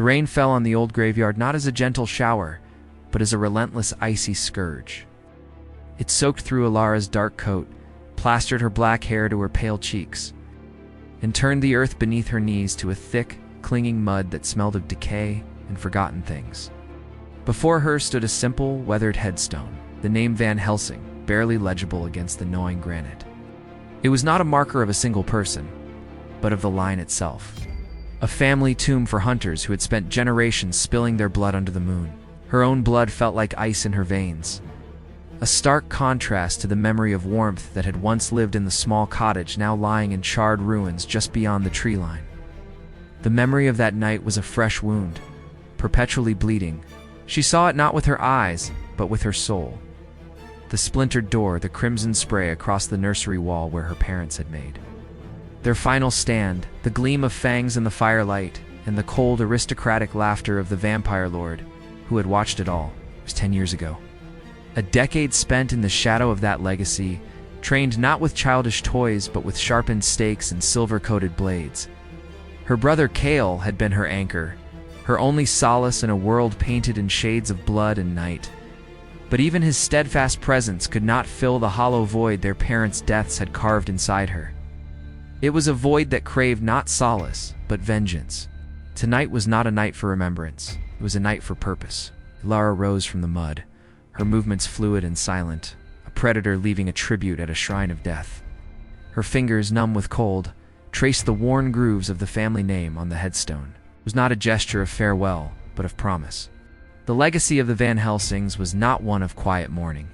The rain fell on the old graveyard not as a gentle shower, but as a relentless icy scourge. It soaked through Alara's dark coat, plastered her black hair to her pale cheeks, and turned the earth beneath her knees to a thick, clinging mud that smelled of decay and forgotten things. Before her stood a simple, weathered headstone, the name Van Helsing, barely legible against the gnawing granite. It was not a marker of a single person, but of the line itself. A family tomb for hunters who had spent generations spilling their blood under the moon. Her own blood felt like ice in her veins, a stark contrast to the memory of warmth that had once lived in the small cottage now lying in charred ruins just beyond the tree line. The memory of that night was a fresh wound, perpetually bleeding. She saw it not with her eyes, but with her soul. The splintered door, the crimson spray across the nursery wall where her parents had made their final stand, the gleam of fangs in the firelight, and the cold, aristocratic laughter of the vampire lord who had watched it all. It was 10 years ago. A decade spent in the shadow of that legacy, trained not with childish toys but with sharpened stakes and silver-coated blades. Her brother Cale had been her anchor, her only solace in a world painted in shades of blood and night. But even his steadfast presence could not fill the hollow void their parents' deaths had carved inside her. It was a void that craved not solace, but vengeance. Tonight was not a night for remembrance. It was a night for purpose. Lara rose from the mud, her movements fluid and silent, a predator leaving a tribute at a shrine of death. Her fingers, numb with cold, traced the worn grooves of the family name on the headstone. It was not a gesture of farewell, but of promise. The legacy of the Van Helsings was not one of quiet mourning.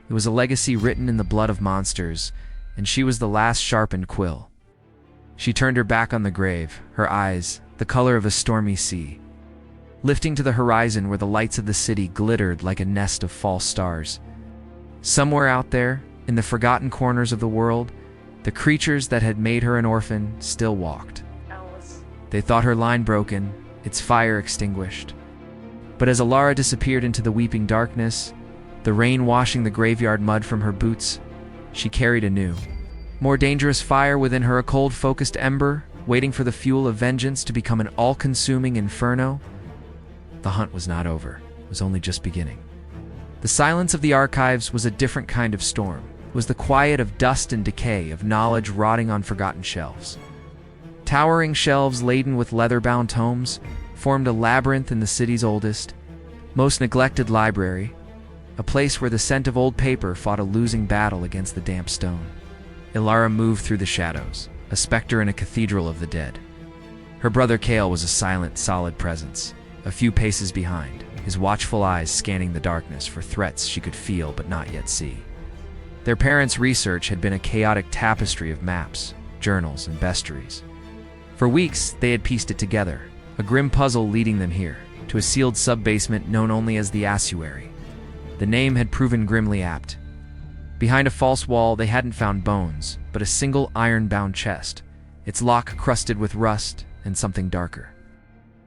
It was a legacy written in the blood of monsters, and she was the last sharpened quill. She turned her back on the grave, her eyes, the color of a stormy sea, lifting to the horizon where the lights of the city glittered like a nest of false stars. Somewhere out there, in the forgotten corners of the world, the creatures that had made her an orphan still walked. They thought her line broken, its fire extinguished. But as Alara disappeared into the weeping darkness, the rain washing the graveyard mud from her boots, she carried a new, more dangerous fire within her, a cold, focused ember, waiting for the fuel of vengeance to become an all-consuming inferno. The hunt was not over. It was only just beginning. The silence of the archives was a different kind of storm. It was the quiet of dust and decay, of knowledge rotting on forgotten shelves. Towering shelves laden with leather-bound tomes formed a labyrinth in the city's oldest, most neglected library, a place where the scent of old paper fought a losing battle against the damp stone. Ilara moved through the shadows, a specter in a cathedral of the dead. Her brother Cale was a silent, solid presence, a few paces behind, his watchful eyes scanning the darkness for threats she could feel but not yet see. Their parents' research had been a chaotic tapestry of maps, journals, and bestiaries. For weeks, they had pieced it together, a grim puzzle leading them here, to a sealed sub-basement known only as the ossuary. The name had proven grimly apt. Behind a false wall, they hadn't found bones, but a single iron-bound chest, its lock crusted with rust and something darker.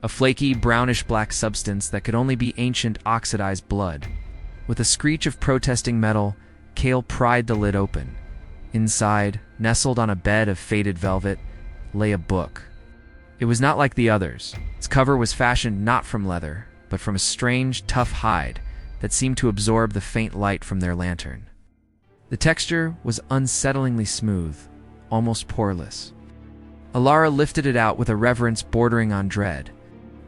A flaky, brownish-black substance that could only be ancient, oxidized blood. With a screech of protesting metal, Cale pried the lid open. Inside, nestled on a bed of faded velvet, lay a book. It was not like the others. Its cover was fashioned not from leather, but from a strange, tough hide that seemed to absorb the faint light from their lantern. The texture was unsettlingly smooth, almost poreless. Alara lifted it out with a reverence bordering on dread.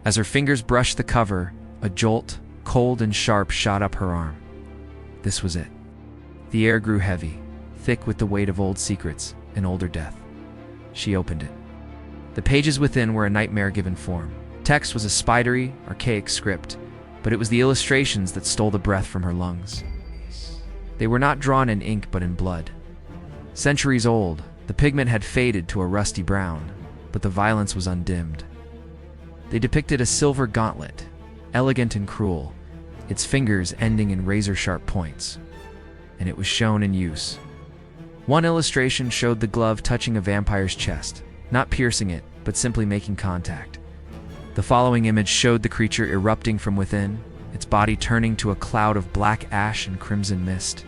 As her fingers brushed the cover, a jolt, cold and sharp, shot up her arm. This was it. The air grew heavy, thick with the weight of old secrets and older death. She opened it. The pages within were a nightmare given form. Text was a spidery, archaic script, but it was the illustrations that stole the breath from her lungs. They were not drawn in ink but in blood. Centuries old, the pigment had faded to a rusty brown, but the violence was undimmed. They depicted a silver gauntlet, elegant and cruel, its fingers ending in razor-sharp points, and it was shown in use. One illustration showed the glove touching a vampire's chest, not piercing it, but simply making contact. The following image showed the creature erupting from within, its body turning to a cloud of black ash and crimson mist.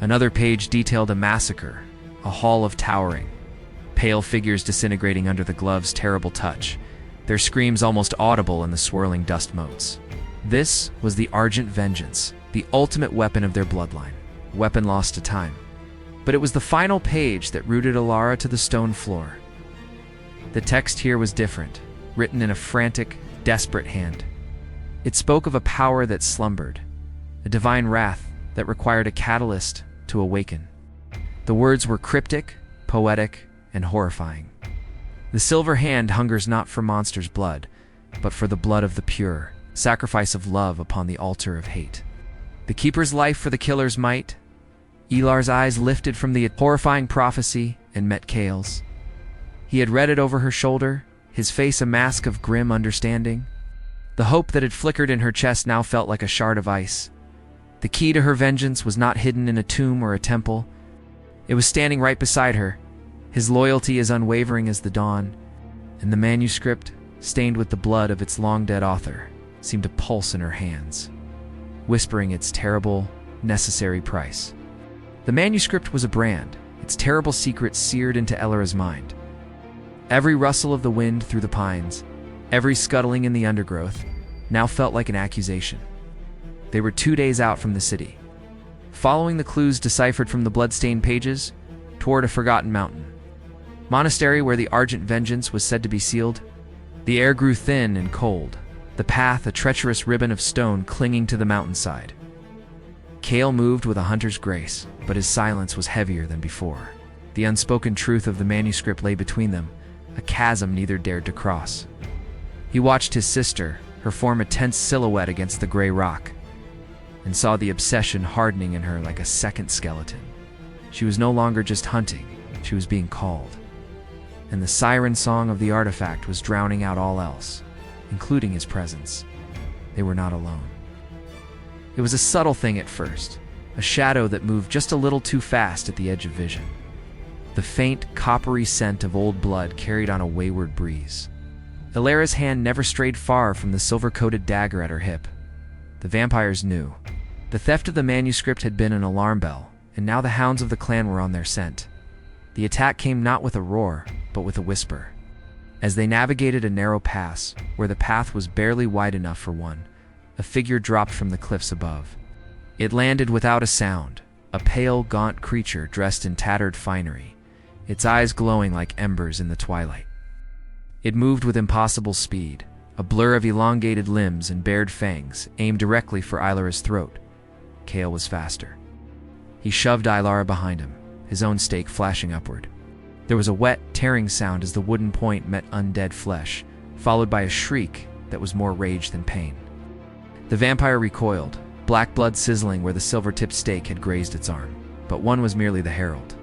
Another page detailed a massacre, a hall of towering, pale figures disintegrating under the glove's terrible touch, their screams almost audible in the swirling dust motes. This was the Argent Vengeance, the ultimate weapon of their bloodline, a weapon lost to time. But it was the final page that rooted Alara to the stone floor. The text here was different, written in a frantic, desperate hand. It spoke of a power that slumbered, a divine wrath that required a catalyst to awaken. The words were cryptic, poetic, and horrifying. The silver hand hungers not for monsters' blood, but for the blood of the pure, sacrifice of love upon the altar of hate. The keeper's life for the killer's might. Elar's eyes lifted from the horrifying prophecy and met Kale's. He had read it over her shoulder, his face a mask of grim understanding. The hope that had flickered in her chest now felt like a shard of ice. The key to her vengeance was not hidden in a tomb or a temple. It was standing right beside her, his loyalty as unwavering as the dawn, and the manuscript, stained with the blood of its long-dead author, seemed to pulse in her hands, whispering its terrible, necessary price. The manuscript was a brand, its terrible secret seared into Elara's mind. Every rustle of the wind through the pines, every scuttling in the undergrowth, now felt like an accusation. They were 2 days out from the city, following the clues deciphered from the blood-stained pages toward a forgotten mountain monastery where the Argent Vengeance was said to be sealed. The air grew thin and cold, the path a treacherous ribbon of stone clinging to the mountainside. Kale moved with a hunter's grace, but his silence was heavier than before. The unspoken truth of the manuscript lay between them, a chasm neither dared to cross. He watched his sister, her form a tense silhouette against the gray rock, and saw the obsession hardening in her like a second skeleton. She was no longer just hunting, she was being called. And the siren song of the artifact was drowning out all else, including his presence. They were not alone. It was a subtle thing at first, a shadow that moved just a little too fast at the edge of vision. The faint, coppery scent of old blood carried on a wayward breeze. Elara's hand never strayed far from the silver-coated dagger at her hip. The vampires knew. The theft of the manuscript had been an alarm bell, and now the hounds of the clan were on their scent. The attack came not with a roar, but with a whisper. As they navigated a narrow pass, where the path was barely wide enough for one, a figure dropped from the cliffs above. It landed without a sound, a pale, gaunt creature dressed in tattered finery, its eyes glowing like embers in the twilight. It moved with impossible speed, a blur of elongated limbs and bared fangs aimed directly for Ilara's throat. Kale was faster. He shoved Ilara behind him, his own stake flashing upward. There was a wet, tearing sound as the wooden point met undead flesh, followed by a shriek that was more rage than pain. The vampire recoiled, black blood sizzling where the silver-tipped stake had grazed its arm, but one was merely the herald.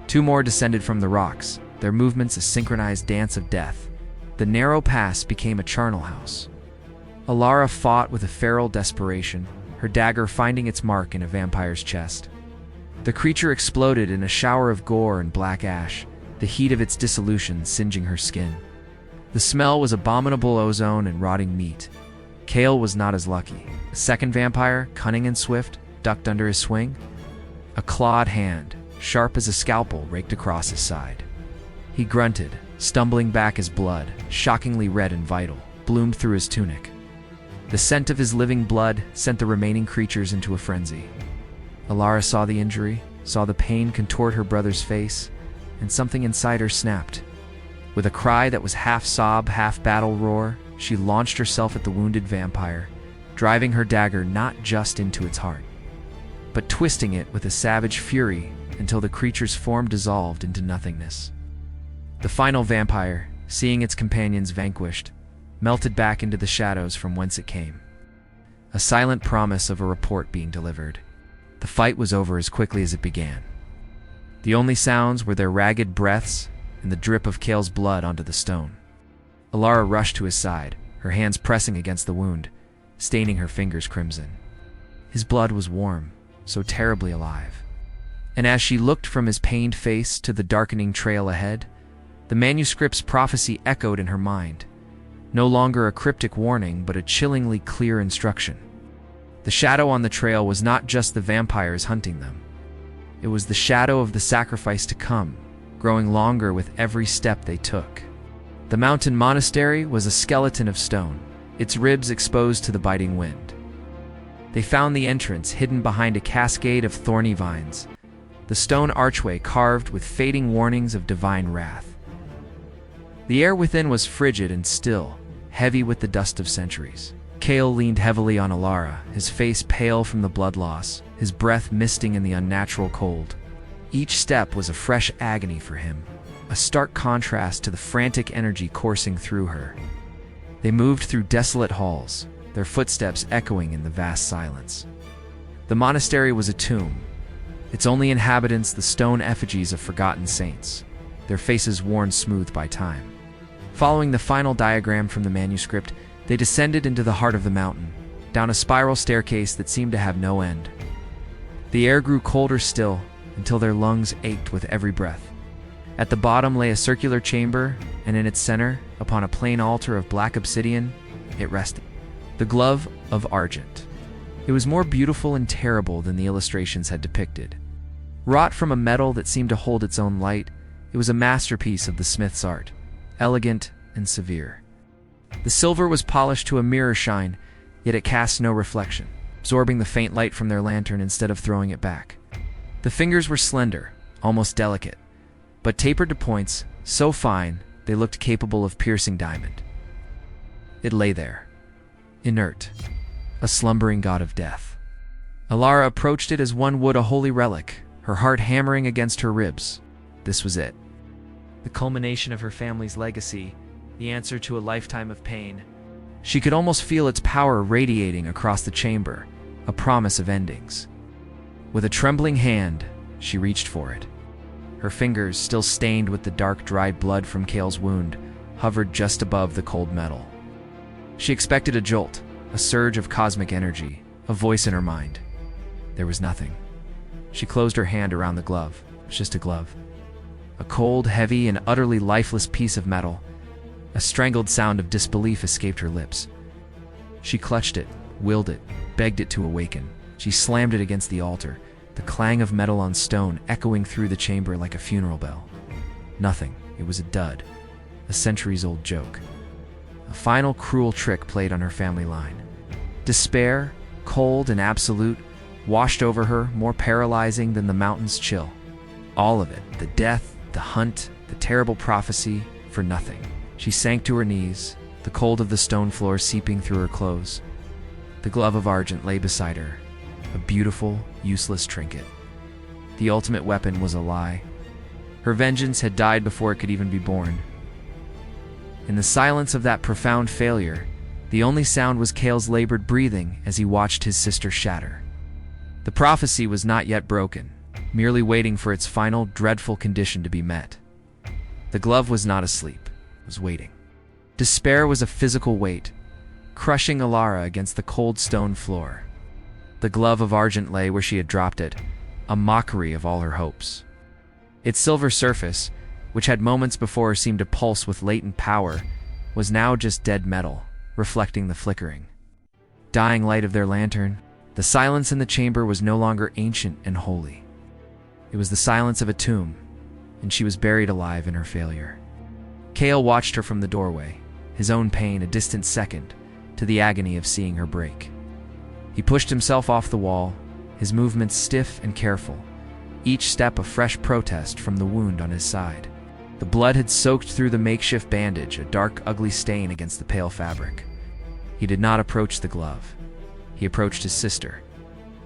2 more descended from the rocks, their movements a synchronized dance of death. The narrow pass became a charnel house. Alara fought with a feral desperation, her dagger finding its mark in a vampire's chest. The creature exploded in a shower of gore and black ash, the heat of its dissolution singeing her skin. The smell was abominable ozone and rotting meat. Kale was not as lucky. A second vampire, cunning and swift, ducked under his swing. A clawed hand, sharp as a scalpel, raked across his side. He grunted, stumbling back as blood, shockingly red and vital, bloomed through his tunic. The scent of his living blood sent the remaining creatures into a frenzy. Alara saw the injury, saw the pain contort her brother's face, and something inside her snapped. With a cry that was half sob, half battle roar, she launched herself at the wounded vampire, driving her dagger not just into its heart, but twisting it with a savage fury until the creature's form dissolved into nothingness. The final vampire, seeing its companions vanquished, melted back into the shadows from whence it came. A silent promise of a report being delivered. The fight was over as quickly as it began. The only sounds were their ragged breaths and the drip of Kale's blood onto the stone. Alara rushed to his side, her hands pressing against the wound, staining her fingers crimson. His blood was warm, so terribly alive. And as she looked from his pained face to the darkening trail ahead, the manuscript's prophecy echoed in her mind, no longer a cryptic warning but a chillingly clear instruction. The shadow on the trail was not just the vampires hunting them. It was the shadow of the sacrifice to come, growing longer with every step they took. The mountain monastery was a skeleton of stone, its ribs exposed to the biting wind. They found the entrance hidden behind a cascade of thorny vines, the stone archway carved with fading warnings of divine wrath. The air within was frigid and still, heavy with the dust of centuries. Cale leaned heavily on Alara, his face pale from the blood loss, his breath misting in the unnatural cold. Each step was a fresh agony for him, a stark contrast to the frantic energy coursing through her. They moved through desolate halls, their footsteps echoing in the vast silence. The monastery was a tomb, its only inhabitants the stone effigies of forgotten saints, their faces worn smooth by time. Following the final diagram from the manuscript, they descended into the heart of the mountain, down a spiral staircase that seemed to have no end. The air grew colder still, until their lungs ached with every breath. At the bottom lay a circular chamber, and in its center, upon a plain altar of black obsidian, it rested. The glove of Argent. It was more beautiful and terrible than the illustrations had depicted. Wrought from a metal that seemed to hold its own light, it was a masterpiece of the smith's art, elegant and severe. The silver was polished to a mirror shine, yet it cast no reflection, absorbing the faint light from their lantern instead of throwing it back. The fingers were slender, almost delicate, but tapered to points so fine they looked capable of piercing diamond. It lay there, inert, a slumbering god of death. Alara approached it as one would a holy relic, her heart hammering against her ribs. This was it. The culmination of her family's legacy, the answer to a lifetime of pain. She could almost feel its power radiating across the chamber, a promise of endings. With a trembling hand, she reached for it. Her fingers, still stained with the dark, dried blood from Cale's wound, hovered just above the cold metal. She expected a jolt, a surge of cosmic energy, a voice in her mind. There was nothing. She closed her hand around the glove. It was just a glove. A cold, heavy, and utterly lifeless piece of metal. A strangled sound of disbelief escaped her lips. She clutched it, willed it, begged it to awaken. She slammed it against the altar, the clang of metal on stone echoing through the chamber like a funeral bell. Nothing. It was a dud, a centuries-old joke. A final cruel trick played on her family line. Despair, cold and absolute, washed over her, more paralyzing than the mountain's chill. All of it, the death, the hunt, the terrible prophecy, for nothing. She sank to her knees, the cold of the stone floor seeping through her clothes. The glove of Argent lay beside her, a beautiful, useless trinket. The ultimate weapon was a lie. Her vengeance had died before it could even be born. In the silence of that profound failure, the only sound was Cale's labored breathing as he watched his sister shatter. The prophecy was not yet broken, merely waiting for its final, dreadful condition to be met. The glove was not asleep, it was waiting. Despair was a physical weight, crushing Alara against the cold stone floor. The glove of Argent lay where she had dropped it, a mockery of all her hopes. Its silver surface, which had moments before seemed to pulse with latent power, was now just dead metal, reflecting the flickering, dying light of their lantern. The silence in the chamber was no longer ancient and holy. It was the silence of a tomb, and she was buried alive in her failure. Cale watched her from the doorway, his own pain a distant second to the agony of seeing her break. He pushed himself off the wall, his movements stiff and careful, each step a fresh protest from the wound on his side. The blood had soaked through the makeshift bandage, a dark, ugly stain against the pale fabric. He did not approach the glove. He approached his sister.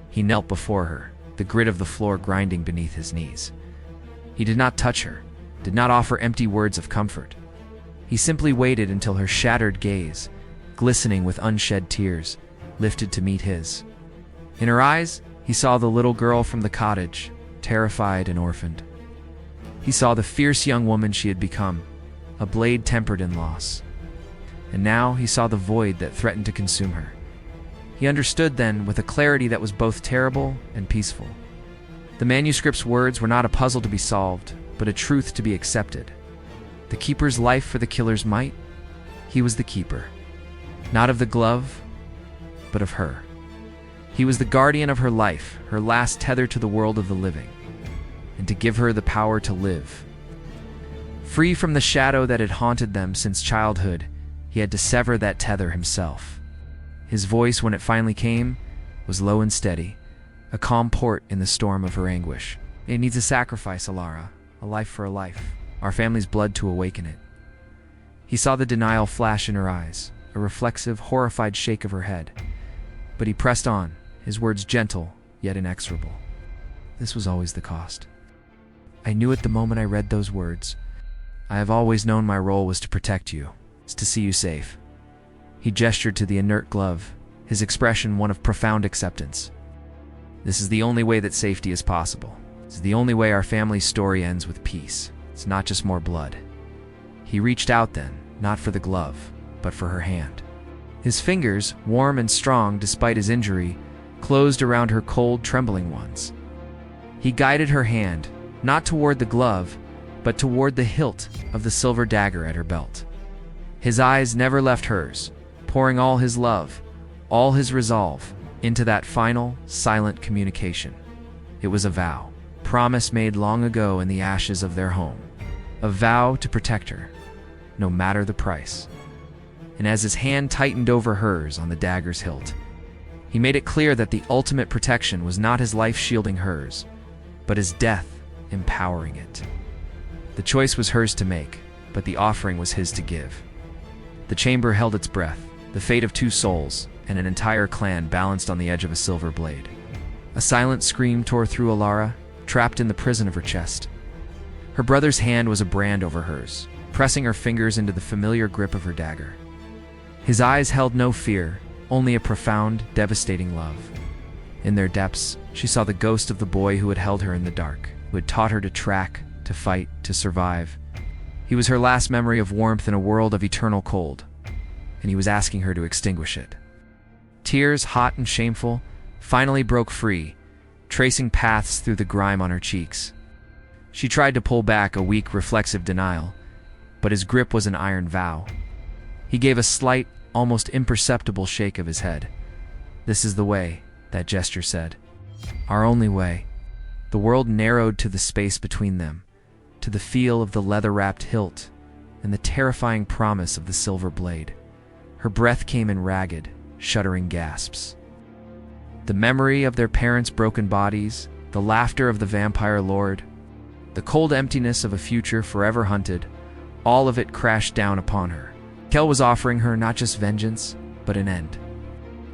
He knelt before her, the grit of the floor grinding beneath his knees. He did not touch her, did not offer empty words of comfort. He simply waited until her shattered gaze, glistening with unshed tears, lifted to meet his. In her eyes, he saw the little girl from the cottage, terrified and orphaned. He saw the fierce young woman she had become, a blade tempered in loss. And now he saw the void that threatened to consume her. He understood then with a clarity that was both terrible and peaceful. The manuscript's words were not a puzzle to be solved, but a truth to be accepted. The keeper's life for the killer's might? He was the keeper. Not of the glove, but of her. He was the guardian of her life, her last tether to the world of the living, and to give her the power to live. Free from the shadow that had haunted them since childhood, he had to sever that tether himself. His voice, when it finally came, was low and steady, a calm port in the storm of her anguish. It needs a sacrifice, Alara, a life for a life, our family's blood to awaken it. He saw the denial flash in her eyes, a reflexive, horrified shake of her head. But he pressed on, his words gentle, yet inexorable. This was always the cost. I knew it the moment I read those words. I have always known my role was to protect you, to see you safe. He gestured to the inert glove, his expression one of profound acceptance. This is the only way that safety is possible. It's the only way our family's story ends with peace. It's not just more blood. He reached out then, not for the glove, but for her hand. His fingers, warm and strong despite his injury, closed around her cold, trembling ones. He guided her hand, not toward the glove, but toward the hilt of the silver dagger at her belt. His eyes never left hers, pouring all his love, all his resolve, into that final, silent communication. It was a vow, promise made long ago in the ashes of their home. A vow to protect her, no matter the price. And as his hand tightened over hers on the dagger's hilt, he made it clear that the ultimate protection was not his life shielding hers, but his death empowering it. The choice was hers to make, but the offering was his to give. The chamber held its breath, the fate of 2 souls, and an entire clan balanced on the edge of a silver blade. A silent scream tore through Alara, trapped in the prison of her chest. Her brother's hand was a brand over hers, pressing her fingers into the familiar grip of her dagger. His eyes held no fear, only a profound, devastating love. In their depths, she saw the ghost of the boy who had held her in the dark, who had taught her to track, to fight, to survive. He was her last memory of warmth in a world of eternal cold, and he was asking her to extinguish it. Tears, hot and shameful, finally broke free, tracing paths through the grime on her cheeks. She tried to pull back a weak, reflexive denial, but his grip was an iron vow. He gave a slight, almost imperceptible shake of his head. "This is the way," that gesture said. "Our only way." The world narrowed to the space between them, to the feel of the leather-wrapped hilt and the terrifying promise of the silver blade. Her breath came in ragged, shuddering gasps. The memory of their parents' broken bodies, the laughter of the vampire lord, the cold emptiness of a future forever hunted, all of it crashed down upon her. Kel was offering her not just vengeance, but an end.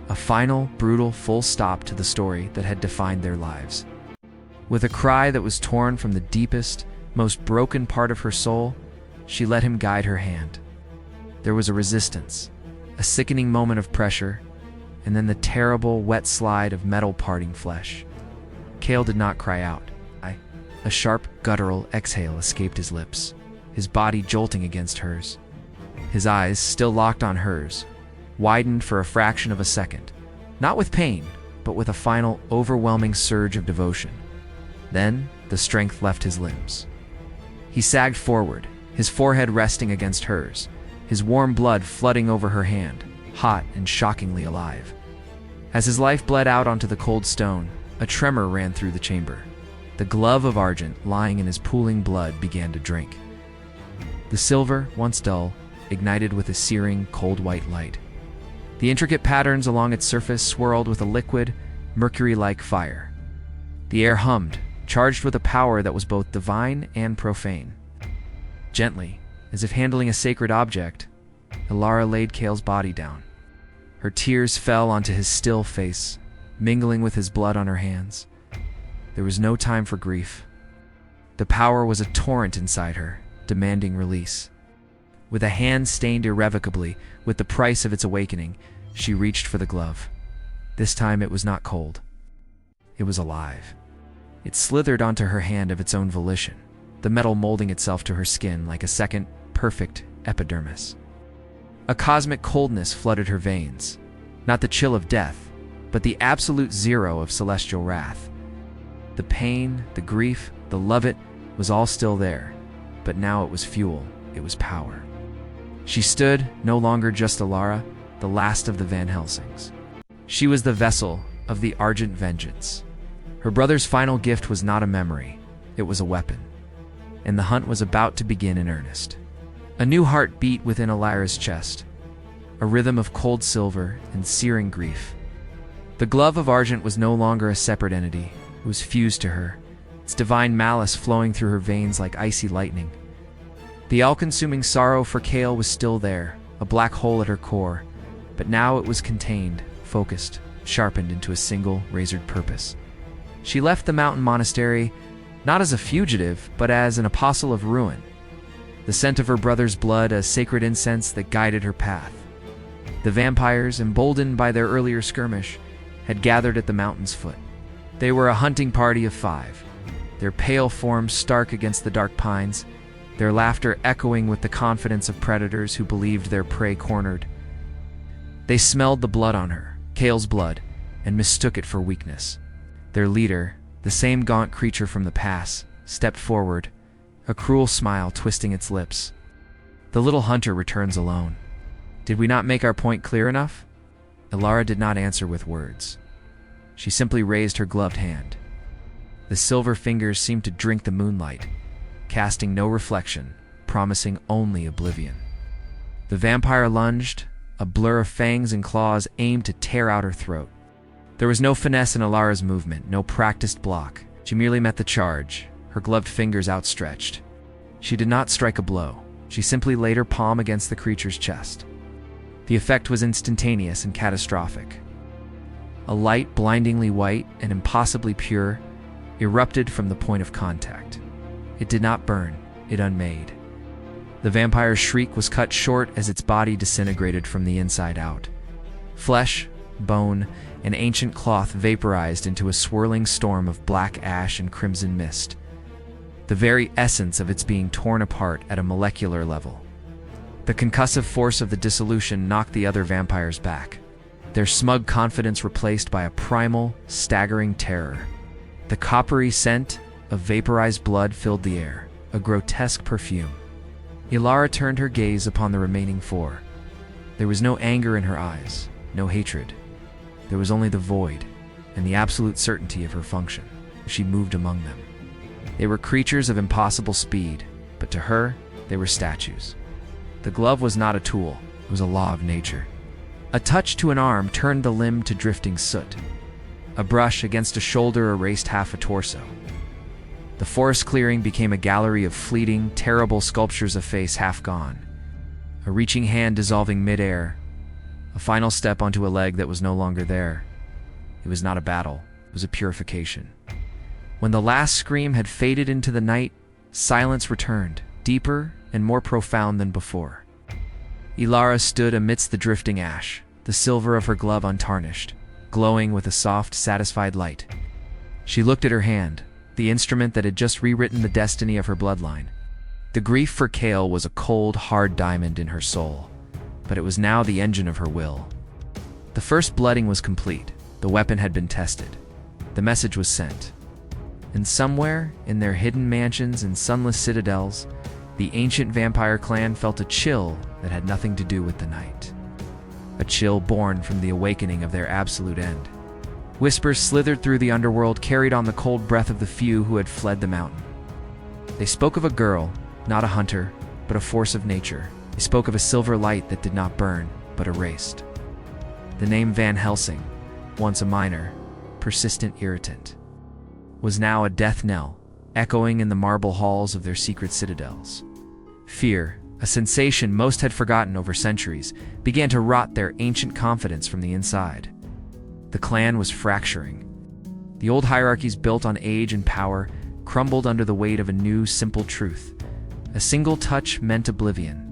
A final, brutal, full stop to the story that had defined their lives. With a cry that was torn from the deepest, most broken part of her soul, she let him guide her hand. There was a resistance, a sickening moment of pressure, and then the terrible, wet slide of metal parting flesh. Cale did not cry out. A sharp, guttural exhale escaped his lips, his body jolting against hers. His eyes, still locked on hers, widened for a fraction of a second, not with pain, but with a final, overwhelming surge of devotion. Then, the strength left his limbs. He sagged forward, his forehead resting against hers, his warm blood flooding over her hand, hot and shockingly alive. As his life bled out onto the cold stone, a tremor ran through the chamber. The glove of argent lying in his pooling blood began to drink. The silver, once dull, ignited with a searing, cold white light. The intricate patterns along its surface swirled with a liquid, mercury-like fire. The air hummed, charged with a power that was both divine and profane. Gently, as if handling a sacred object, Alara laid Cale's body down. Her tears fell onto his still face, mingling with his blood on her hands. There was no time for grief. The power was a torrent inside her, demanding release. With a hand stained irrevocably with the price of its awakening, she reached for the glove. This time it was not cold. It was alive. It slithered onto her hand of its own volition, the metal molding itself to her skin like a second, perfect epidermis. A cosmic coldness flooded her veins, not the chill of death, but the absolute zero of celestial wrath. The pain, the grief, the love it was all still there, but now it was fuel, it was power. She stood, no longer just Alara, the last of the Van Helsings. She was the vessel of the Argent Vengeance. Her brother's final gift was not a memory, it was a weapon. and the hunt was about to begin in earnest. A new heart beat within Elira's chest, a rhythm of cold silver and searing grief. The glove of argent was no longer a separate entity. It was fused to her, its divine malice flowing through her veins like icy lightning. The all-consuming sorrow for Kale was still there, a black hole at her core, but now it was contained, focused, sharpened into a single, razored purpose. She left the mountain monastery, not as a fugitive, but as an apostle of ruin. The scent of her brother's blood, a sacred incense that guided her path. The vampires, emboldened by their earlier skirmish, had gathered at the mountain's foot. They were a hunting party of 5, their pale forms stark against the dark pines, their laughter echoing with the confidence of predators who believed their prey cornered. They smelled the blood on her, Kale's blood, and mistook it for weakness. Their leader, the same gaunt creature from the pass, stepped forward, a cruel smile twisting its lips. The little hunter returns alone. Did we not make our point clear enough? Elara did not answer with words. She simply raised her gloved hand. The silver fingers seemed to drink the moonlight, casting no reflection, promising only oblivion. The vampire lunged, a blur of fangs and claws aimed to tear out her throat. There was no finesse in Elara's movement, no practiced block. She merely met the charge, her gloved fingers outstretched. She did not strike a blow. She simply laid her palm against the creature's chest. The effect was instantaneous and catastrophic. A light blindingly white and impossibly pure erupted from the point of contact. It did not burn, it unmade. The vampire's shriek was cut short as its body disintegrated from the inside out. Flesh, bone, and ancient cloth vaporized into a swirling storm of black ash and crimson mist, the very essence of its being torn apart at a molecular level. The concussive force of the dissolution knocked the other vampires back, their smug confidence replaced by a primal, staggering terror. The coppery scent of vaporized blood filled the air, a grotesque perfume. Elara turned her gaze upon the remaining 4. There was no anger in her eyes, no hatred. There was only the void and the absolute certainty of her function as she moved among them. They were creatures of impossible speed, but to her, they were statues. The glove was not a tool, it was a law of nature. A touch to an arm turned the limb to drifting soot. A brush against a shoulder erased half a torso. The forest clearing became a gallery of fleeting, terrible sculptures, a face half gone, a reaching hand dissolving midair, a final step onto a leg that was no longer there. It was not a battle, it was a purification. When the last scream had faded into the night, silence returned, deeper and more profound than before. Elara stood amidst the drifting ash, the silver of her glove untarnished, glowing with a soft, satisfied light. She looked at her hand, the instrument that had just rewritten the destiny of her bloodline. The grief for Kale was a cold, hard diamond in her soul, but it was now the engine of her will. The first blooding was complete. The weapon had been tested. The message was sent. And somewhere, in their hidden mansions and sunless citadels, the ancient vampire clan felt a chill that had nothing to do with the night. A chill born from the awakening of their absolute end. Whispers slithered through the underworld, carried on the cold breath of the few who had fled the mountain. They spoke of a girl, not a hunter, but a force of nature. They spoke of a silver light that did not burn, but erased. The name Van Helsing, once a minor, persistent irritant, was now a death knell, echoing in the marble halls of their secret citadels. Fear, a sensation most had forgotten over centuries, began to rot their ancient confidence from the inside. The clan was fracturing. The old hierarchies built on age and power crumbled under the weight of a new, simple truth. A single touch meant oblivion.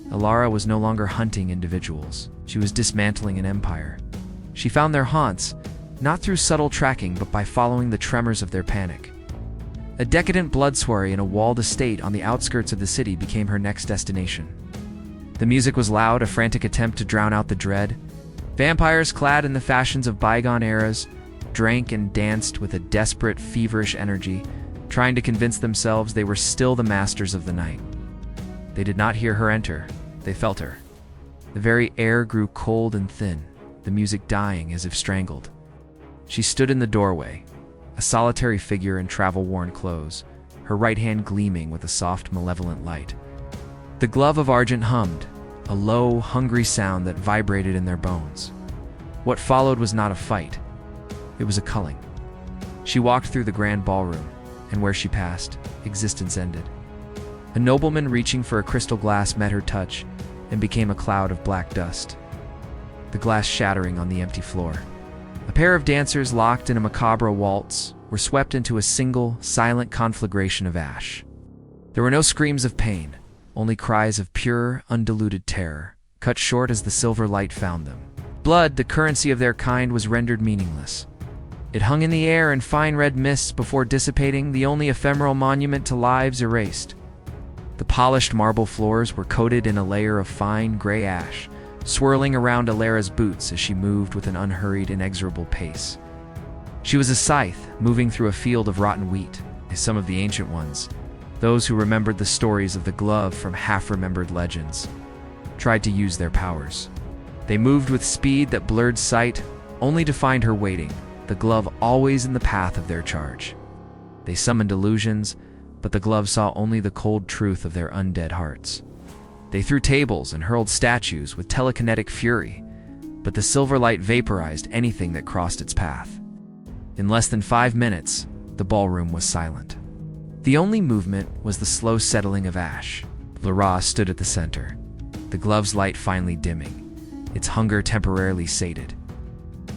Elara was no longer hunting individuals. She was dismantling an empire. She found their haunts, not through subtle tracking, but by following the tremors of their panic. A decadent blood soiree in a walled estate on the outskirts of the city became her next destination. The music was loud, a frantic attempt to drown out the dread. Vampires clad in the fashions of bygone eras drank and danced with a desperate, feverish energy, trying to convince themselves they were still the masters of the night. They did not hear her enter, they felt her. The very air grew cold and thin, the music dying as if strangled. She stood in the doorway, a solitary figure in travel-worn clothes, her right hand gleaming with a soft, malevolent light. The glove of argent hummed, a low, hungry sound that vibrated in their bones. What followed was not a fight. It was a culling. She walked through the grand ballroom, and where she passed, existence ended. A nobleman reaching for a crystal glass met her touch and became a cloud of black dust, the glass shattering on the empty floor. A pair of dancers locked in a macabre waltz were swept into a single, silent conflagration of ash. There were no screams of pain, only cries of pure, undiluted terror, cut short as the silver light found them. Blood, the currency of their kind, was rendered meaningless. It hung in the air in fine red mists before dissipating, the only ephemeral monument to lives erased. The polished marble floors were coated in a layer of fine, gray ash, swirling around Alara's boots as she moved with an unhurried, inexorable pace. She was a scythe moving through a field of rotten wheat, as some of the ancient ones, those who remembered the stories of the glove from half-remembered legends, tried to use their powers. They moved with speed that blurred sight, only to find her waiting, the glove always in the path of their charge. They summoned illusions, but the glove saw only the cold truth of their undead hearts. They threw tables and hurled statues with telekinetic fury, but the silver light vaporized anything that crossed its path. In less than 5 minutes, the ballroom was silent. The only movement was the slow settling of ash. Lara stood at the center, the glove's light finally dimming, its hunger temporarily sated.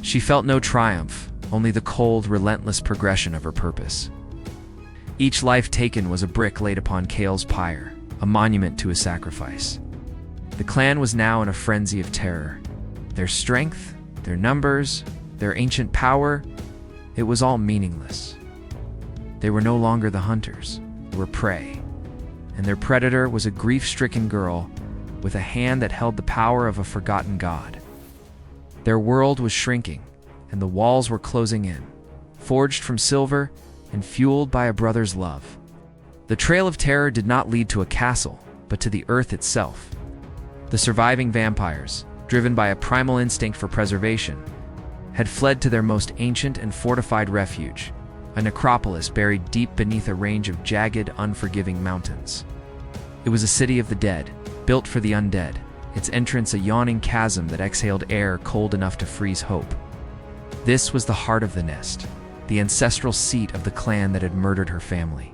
She felt no triumph, only the cold, relentless progression of her purpose. Each life taken was a brick laid upon Kale's pyre, a monument to his sacrifice. The clan was now in a frenzy of terror. Their strength, their numbers, their ancient power, it was all meaningless. They were no longer the hunters, they were prey, and their predator was a grief-stricken girl with a hand that held the power of a forgotten god. Their world was shrinking, and the walls were closing in, forged from silver and fueled by a brother's love. The trail of terror did not lead to a castle, but to the earth itself. The surviving vampires, driven by a primal instinct for preservation, had fled to their most ancient and fortified refuge, a necropolis buried deep beneath a range of jagged, unforgiving mountains. It was a city of the dead, built for the undead, its entrance a yawning chasm that exhaled air cold enough to freeze hope. This was the heart of the nest, the ancestral seat of the clan that had murdered her family.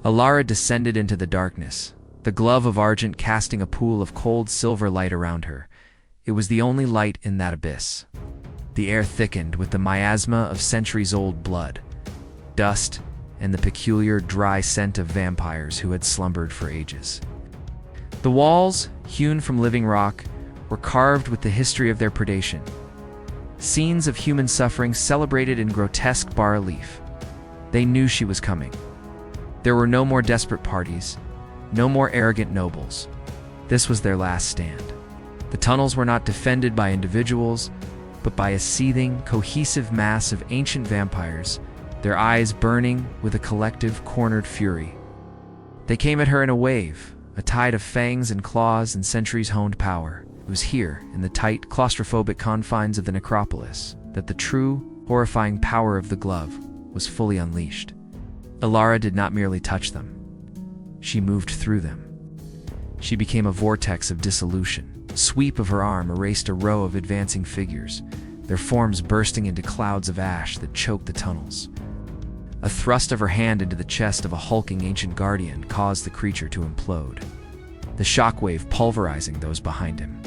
Alara descended into the darkness, the glove of argent casting a pool of cold silver light around her. It was the only light in that abyss. The air thickened with the miasma of centuries-old blood, dust, and the peculiar dry scent of vampires who had slumbered for ages. The walls, hewn from living rock, were carved with the history of their predation. Scenes of human suffering celebrated in grotesque bas-relief. They knew she was coming. There were no more desperate parties, no more arrogant nobles. This was their last stand. The tunnels were not defended by individuals, but by a seething, cohesive mass of ancient vampires, their eyes burning with a collective, cornered fury. They came at her in a wave, a tide of fangs and claws and centuries-honed power. It was here, in the tight, claustrophobic confines of the necropolis, that the true, horrifying power of the glove was fully unleashed. Alara did not merely touch them. She moved through them. She became a vortex of dissolution. A sweep of her arm erased a row of advancing figures, their forms bursting into clouds of ash that choked the tunnels. A thrust of her hand into the chest of a hulking ancient guardian caused the creature to implode, the shockwave pulverizing those behind him.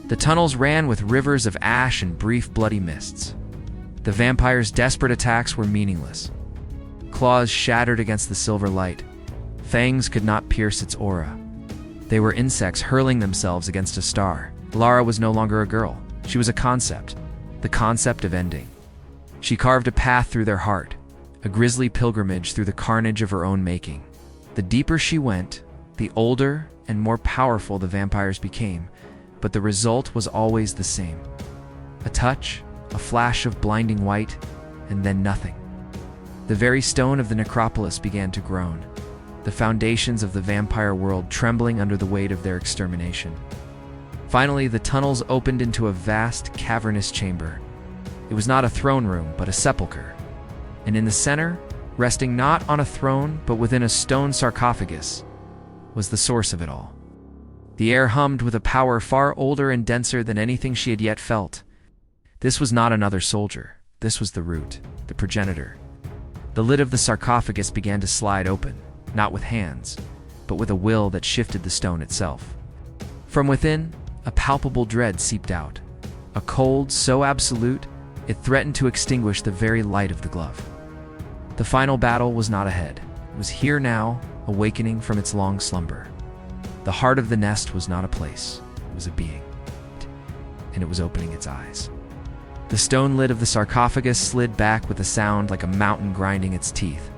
The tunnels ran with rivers of ash and brief bloody mists. The vampire's desperate attacks were meaningless. Claws shattered against the silver light. Fangs could not pierce its aura. They were insects hurling themselves against a star. Lara was no longer a girl. She was a concept, the concept of ending. She carved a path through their heart, a grisly pilgrimage through the carnage of her own making. The deeper she went, the older and more powerful the vampires became, but the result was always the same. A touch, a flash of blinding white, and then nothing. The very stone of the necropolis began to groan, the foundations of the vampire world trembling under the weight of their extermination. Finally, the tunnels opened into a vast, cavernous chamber. It was not a throne room, but a sepulchre. And in the center, resting not on a throne but within a stone sarcophagus, was the source of it all. The air hummed with a power far older and denser than anything she had yet felt. This was not another soldier. This was the root, the progenitor. The lid of the sarcophagus began to slide open, not with hands, but with a will that shifted the stone itself. From within, a palpable dread seeped out, a cold so absolute it threatened to extinguish the very light of the glove. The final battle was not ahead. It was here now, awakening from its long slumber. The heart of the nest was not a place, it was a being, and it was opening its eyes. The stone lid of the sarcophagus slid back with a sound like a mountain grinding its teeth.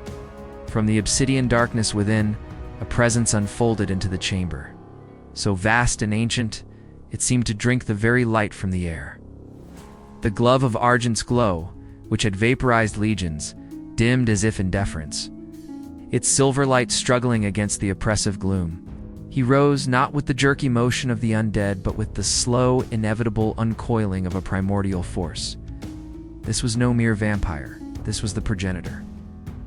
From the obsidian darkness within, a presence unfolded into the chamber. So vast and ancient, it seemed to drink the very light from the air. The glove of Argent's glow, which had vaporized legions, dimmed as if in deference, its silver light struggling against the oppressive gloom. He rose not with the jerky motion of the undead, but with the slow, inevitable uncoiling of a primordial force. This was no mere vampire. This was the progenitor.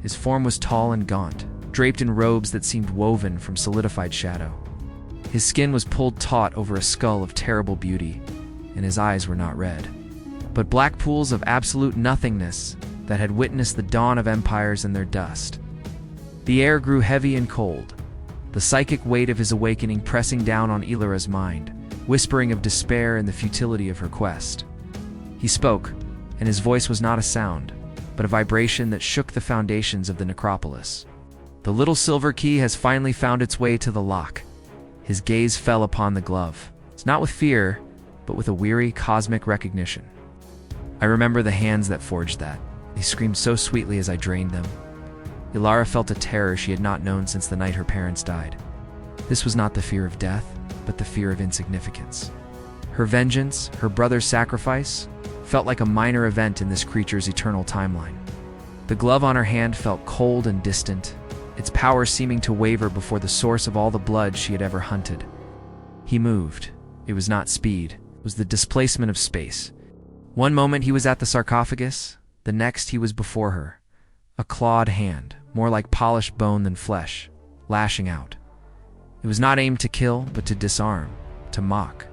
His form was tall and gaunt, draped in robes that seemed woven from solidified shadow. His skin was pulled taut over a skull of terrible beauty, and his eyes were not red, but black pools of absolute nothingness that had witnessed the dawn of empires in their dust. The air grew heavy and cold, the psychic weight of his awakening pressing down on Ilara's mind, whispering of despair and the futility of her quest. He spoke, and his voice was not a sound, but a vibration that shook the foundations of the necropolis. The little silver key has finally found its way to the lock. His gaze fell upon the glove. It's not with fear, but with a weary, cosmic recognition. I remember the hands that forged that. They screamed so sweetly as I drained them. Ilara felt a terror she had not known since the night her parents died. This was not the fear of death, but the fear of insignificance. Her vengeance, her brother's sacrifice, felt like a minor event in this creature's eternal timeline. The glove on her hand felt cold and distant, its power seeming to waver before the source of all the blood she had ever hunted. He moved. It was not speed, it was the displacement of space. One moment he was at the sarcophagus, the next he was before her. A clawed hand, more like polished bone than flesh, lashing out. It was not aimed to kill, but to disarm, to mock.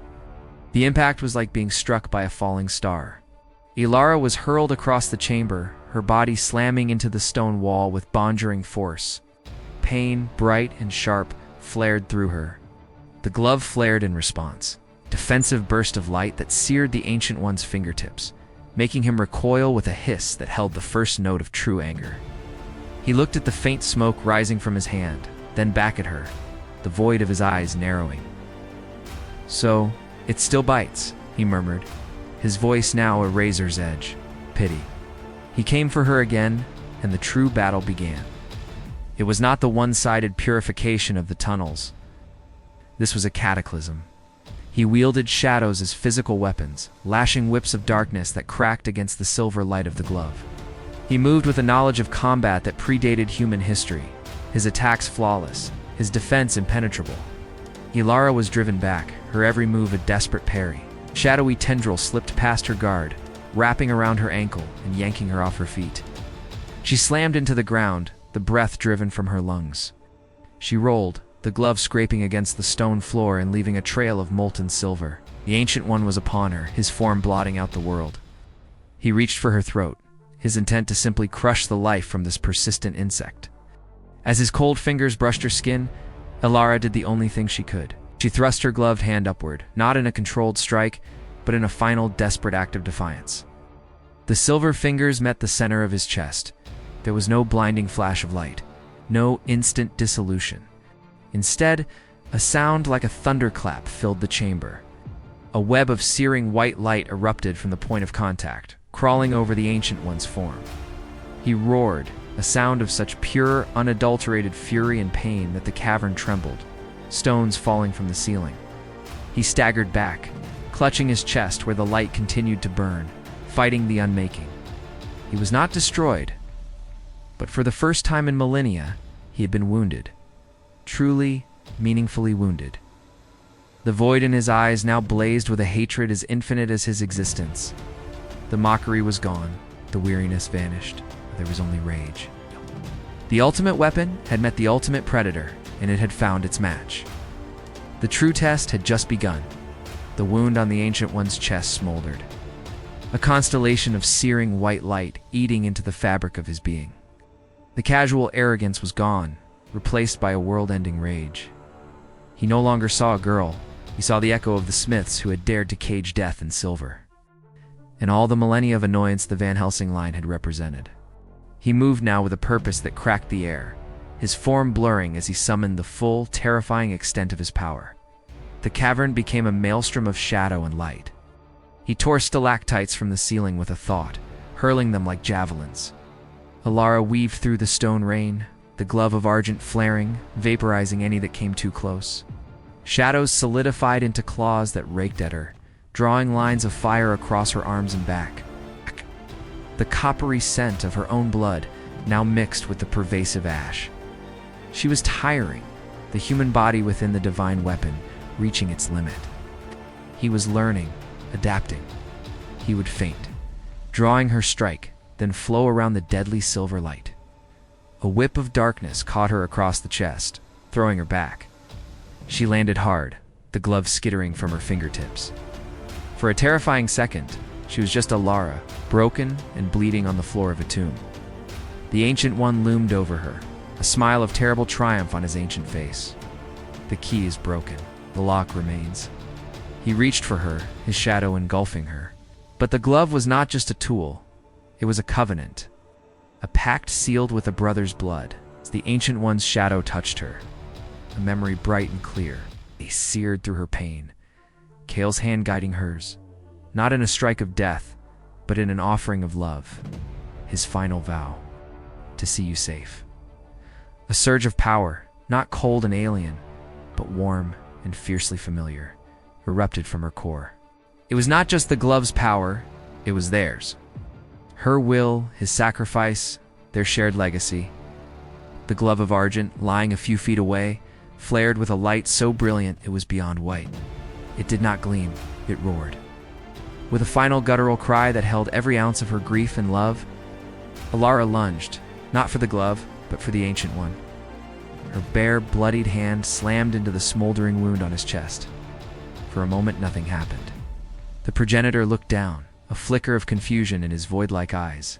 The impact was like being struck by a falling star. Ilara was hurled across the chamber, her body slamming into the stone wall with bonjoring force. Pain, bright and sharp, flared through her. The glove flared in response, defensive burst of light that seared the Ancient One's fingertips, making him recoil with a hiss that held the first note of true anger. He looked at the faint smoke rising from his hand, then back at her, the void of his eyes narrowing. "So, it still bites," he murmured, his voice now a razor's edge. Pity. He came for her again, and the true battle began. It was not the one-sided purification of the tunnels. This was a cataclysm. He wielded shadows as physical weapons, lashing whips of darkness that cracked against the silver light of the glove. He moved with a knowledge of combat that predated human history, his attacks flawless, his defense impenetrable. Ilara was driven back, her every move a desperate parry. Shadowy tendrils slipped past her guard, wrapping around her ankle and yanking her off her feet. She slammed into the ground, the breath driven from her lungs. She rolled, the glove scraping against the stone floor and leaving a trail of molten silver. The Ancient One was upon her, his form blotting out the world. He reached for her throat, his intent to simply crush the life from this persistent insect. As his cold fingers brushed her skin, Ilara did the only thing she could. She thrust her gloved hand upward, not in a controlled strike, but in a final, desperate act of defiance. The silver fingers met the center of his chest. There was no blinding flash of light, no instant dissolution. Instead, a sound like a thunderclap filled the chamber. A web of searing white light erupted from the point of contact, crawling over the Ancient One's form. He roared, a sound of such pure, unadulterated fury and pain that the cavern trembled, stones falling from the ceiling. He staggered back, clutching his chest where the light continued to burn, fighting the unmaking. He was not destroyed, but for the first time in millennia, he had been wounded. Truly, meaningfully wounded. The void in his eyes now blazed with a hatred as infinite as his existence. The mockery was gone, the weariness vanished, there was only rage. The ultimate weapon had met the ultimate predator, and it had found its match. The true test had just begun. The wound on the Ancient One's chest smoldered, a constellation of searing white light eating into the fabric of his being. The casual arrogance was gone, replaced by a world-ending rage. He no longer saw a girl, he saw the echo of the Smiths who had dared to cage death in silver, and all the millennia of annoyance the Van Helsing line had represented. He moved now with a purpose that cracked the air, his form blurring as he summoned the full, terrifying extent of his power. The cavern became a maelstrom of shadow and light. He tore stalactites from the ceiling with a thought, hurling them like javelins. Alara weaved through the stone rain, the glove of argent flaring, vaporizing any that came too close. Shadows solidified into claws that raked at her, drawing lines of fire across her arms and back. The coppery scent of her own blood now mixed with the pervasive ash. She was tiring, the human body within the divine weapon reaching its limit. He was learning, adapting. He would faint, drawing her strike, then flow around the deadly silver light. A whip of darkness caught her across the chest, throwing her back. She landed hard, the glove skittering from her fingertips. For a terrifying second, she was just Alara, broken and bleeding on the floor of a tomb. The Ancient One loomed over her, a smile of terrible triumph on his ancient face. The key is broken. The lock remains. He reached for her, his shadow engulfing her. But the glove was not just a tool. It was a covenant. A pact sealed with a brother's blood, as the Ancient One's shadow touched her. A memory bright and clear. They seared through her pain. Kale's hand guiding hers. Not in a strike of death, but in an offering of love. His final vow. To see you safe. A surge of power, not cold and alien, but warm and fiercely familiar, erupted from her core. It was not just the glove's power, it was theirs. Her will, his sacrifice, their shared legacy. The glove of argent, lying a few feet away, flared with a light so brilliant it was beyond white. It did not gleam, it roared. With a final guttural cry that held every ounce of her grief and love, Alara lunged, not for the glove, but for the Ancient One. Her bare, bloodied hand slammed into the smoldering wound on his chest. For a moment, nothing happened. The progenitor looked down, a flicker of confusion in his void-like eyes.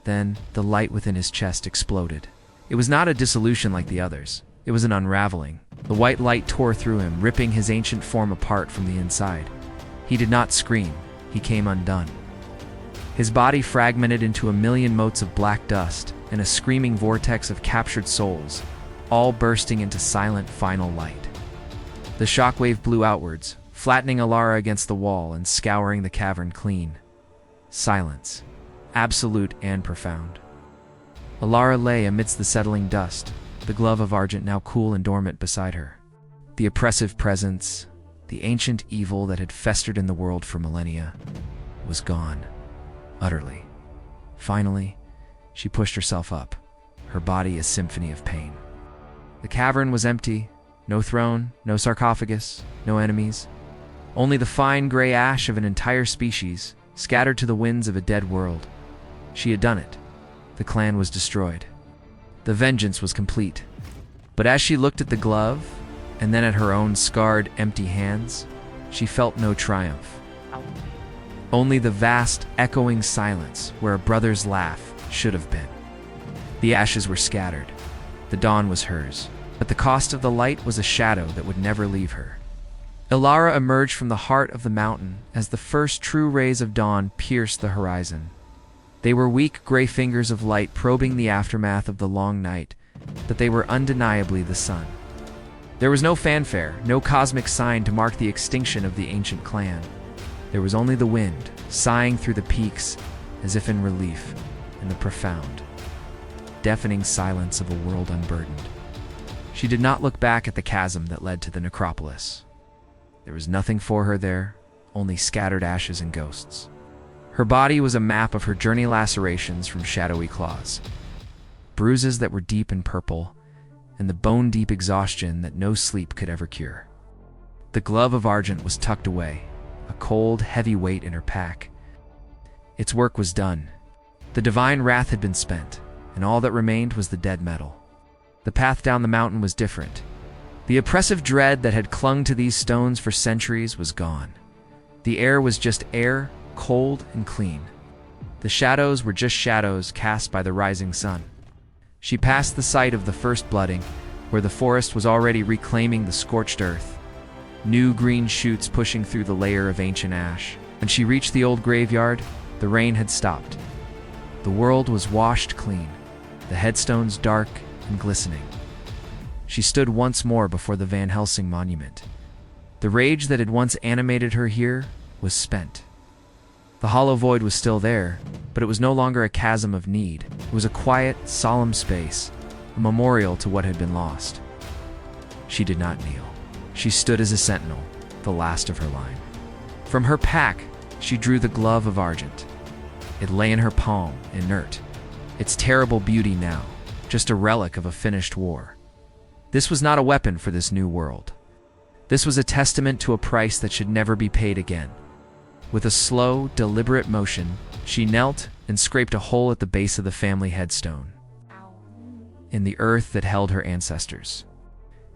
Then, the light within his chest exploded. It was not a dissolution like the others. It was an unraveling. The white light tore through him, ripping his ancient form apart from the inside. He did not scream. He came undone. His body fragmented into a million motes of black dust and a screaming vortex of captured souls, all bursting into silent final light. The shockwave blew outwards, flattening Alara against the wall and scouring the cavern clean. Silence, absolute and profound. Alara lay amidst the settling dust, the glove of argent now cool and dormant beside her. The oppressive presence, the ancient evil that had festered in the world for millennia, was gone, utterly. Finally, she pushed herself up, her body a symphony of pain. The cavern was empty, no throne, no sarcophagus, no enemies. Only the fine gray ash of an entire species, scattered to the winds of a dead world. She had done it. The clan was destroyed. The vengeance was complete. But as she looked at the glove, and then at her own scarred, empty hands, she felt no triumph. Only the vast, echoing silence where a brother's laugh should have been. The ashes were scattered. The dawn was hers. But the cost of the light was a shadow that would never leave her. Alara emerged from the heart of the mountain as the first true rays of dawn pierced the horizon. They were weak gray fingers of light probing the aftermath of the long night, but they were undeniably the sun. There was no fanfare, no cosmic sign to mark the extinction of the ancient clan. There was only the wind, sighing through the peaks as if in relief, and the profound, deafening silence of a world unburdened. She did not look back at the chasm that led to the necropolis. There was nothing for her there, only scattered ashes and ghosts. Her body was a map of her journey lacerations from shadowy claws, bruises that were deep and purple, and the bone-deep exhaustion that no sleep could ever cure. The glove of argent was tucked away, a cold, heavy weight in her pack. Its work was done. The divine wrath had been spent, and all that remained was the dead metal. The path down the mountain was different. The oppressive dread that had clung to these stones for centuries was gone. The air was just air, cold and clean. The shadows were just shadows cast by the rising sun. She passed the site of the first blooding, where the forest was already reclaiming the scorched earth, new green shoots pushing through the layer of ancient ash. When she reached the old graveyard, the rain had stopped. The world was washed clean, the headstones dark and glistening. She stood once more before the Van Helsing monument. The rage that had once animated her here was spent. The hollow void was still there, but it was no longer a chasm of need. It was a quiet, solemn space, a memorial to what had been lost. She did not kneel. She stood as a sentinel, the last of her line. From her pack, she drew the glove of argent. It lay in her palm, inert, its terrible beauty now, just a relic of a finished war. This was not a weapon for this new world. This was a testament to a price that should never be paid again. With a slow, deliberate motion, she knelt and scraped a hole at the base of the family headstone, in the earth that held her ancestors.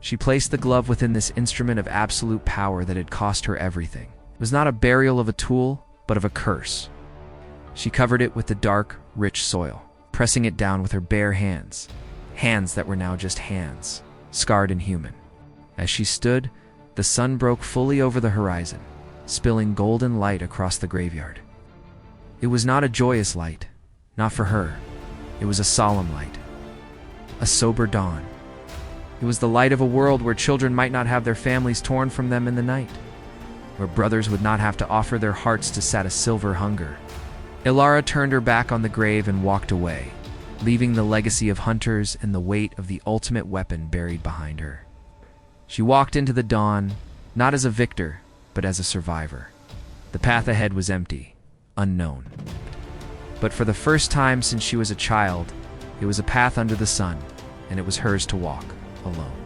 She placed the glove within this instrument of absolute power that had cost her everything. It was not a burial of a tool, but of a curse. She covered it with the dark, rich soil, pressing it down with her bare hands, hands that were now just hands, scarred and human. As she stood, the sun broke fully over the horizon, spilling golden light across the graveyard. It was not a joyous light, not for her. It was a solemn light, a sober dawn. It was the light of a world where children might not have their families torn from them in the night, where brothers would not have to offer their hearts to sat a silver hunger. Ilara turned her back on the grave and walked away, leaving the legacy of hunters and the weight of the ultimate weapon buried behind her. She walked into the dawn, not as a victor, but as a survivor. The path ahead was empty, unknown. But for the first time since she was a child, it was a path under the sun, and it was hers to walk, alone.